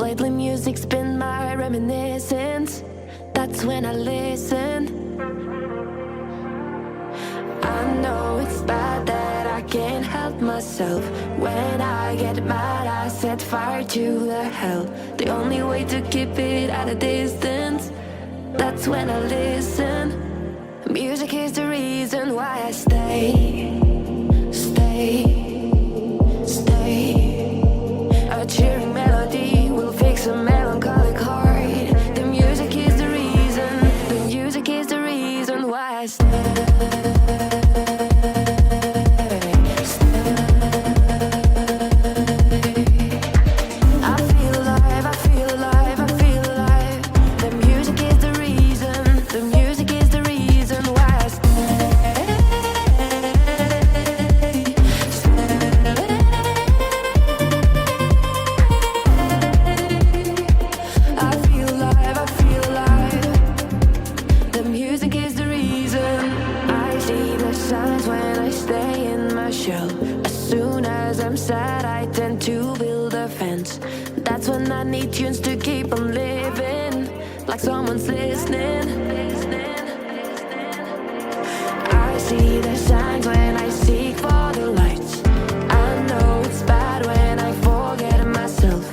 Lately music's been my reminiscence. That's when I listen. I know it's bad that I can't help myself. When I get mad I set fire to the hell. The only way to keep it at a distance, that's when I listen. Music is the reason why I stay. A cheering melody will fix a melancholic heart. The music is the reason. The music is the reason why I stay. That's when I need tunes to keep on living, like someone's listening. I see the signs when I seek for the lights. I know it's bad when I forget myself.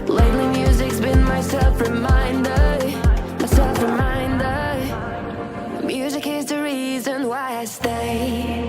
Lately music's been my self-reminder. My self-reminder. Music is the reason why I stay.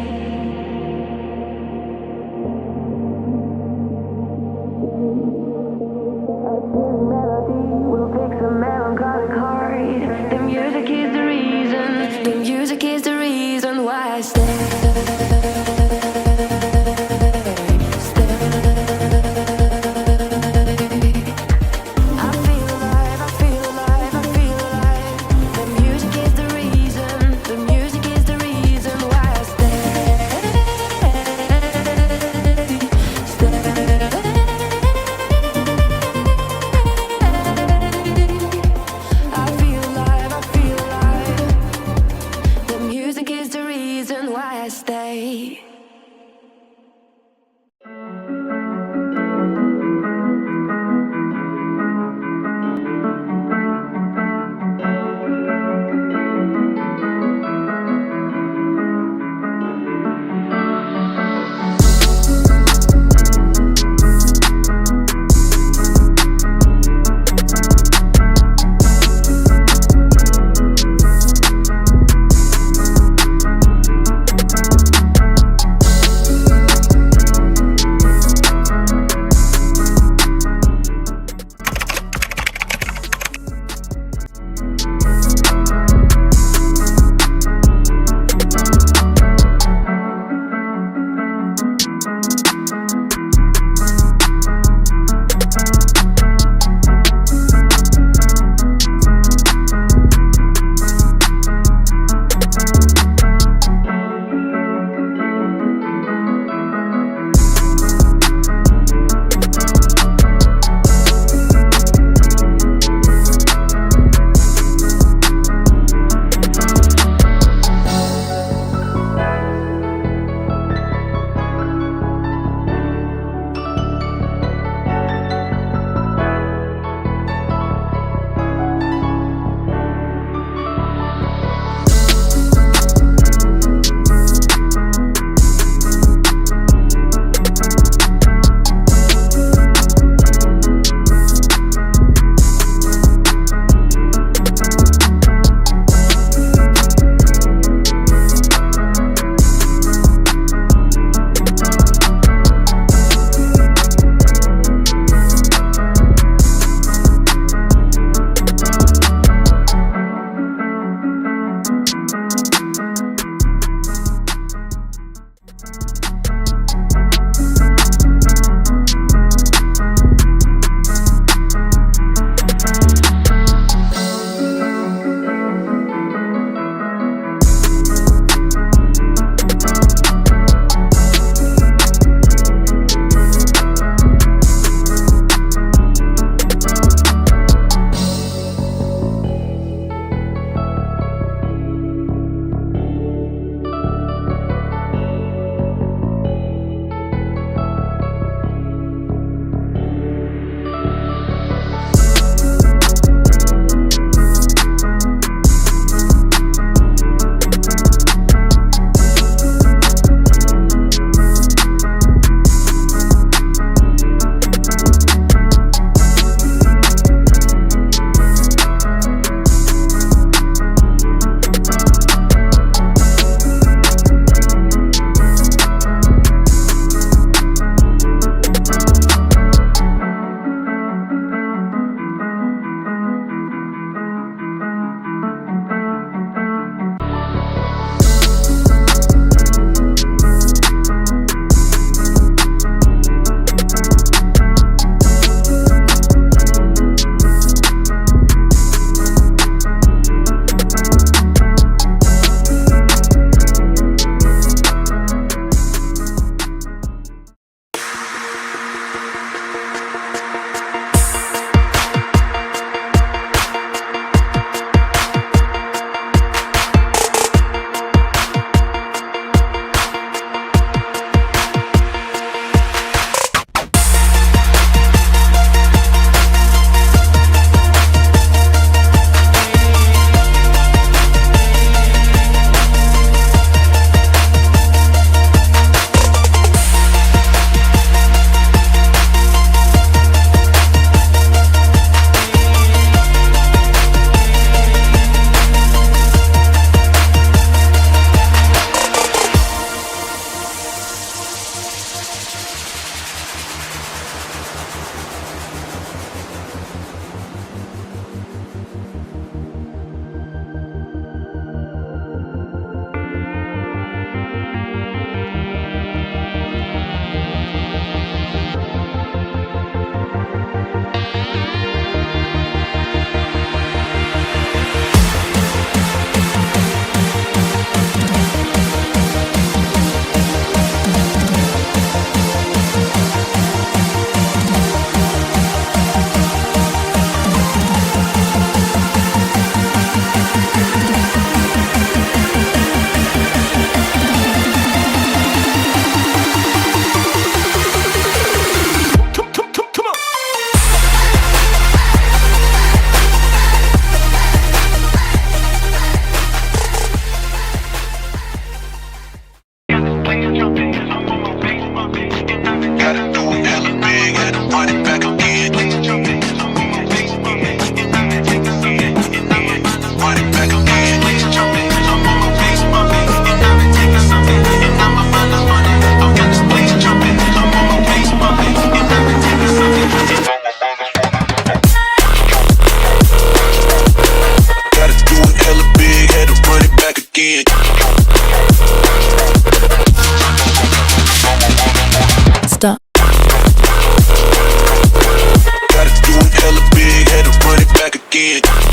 again.